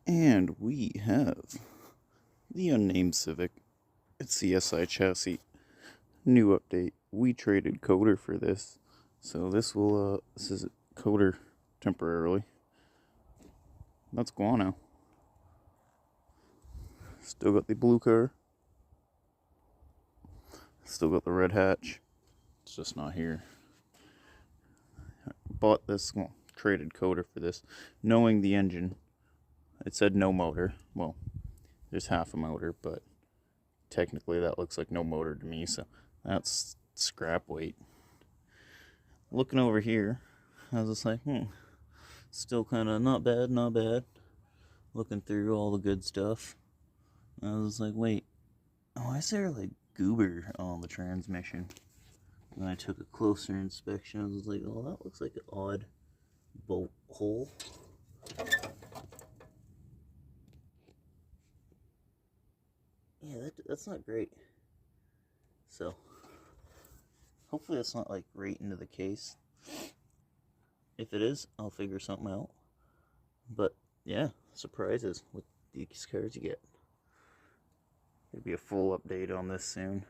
And we have the unnamed Civic. It's the SI chassis. New update. We traded coder for this. So this is coder temporarily. That's guano. Still got the blue car. Still got the red hatch. It's just not here. Bought this, well, traded coder for this, knowing the engine. It said no motor. Well, there's half a motor, but technically that looks like no motor to me, so that's scrap weight. Looking over here, I was just like, still kind of not bad, not bad. Looking through all the good stuff, I was like, wait, why is there like goober on the transmission? When I took a closer inspection, I was like, oh, that looks like an odd bolt hole. Yeah, that's not great. So, hopefully that's not like right into the case. If it is, I'll figure something out. But yeah, surprises with these cars you get. There'll be a full update on this soon.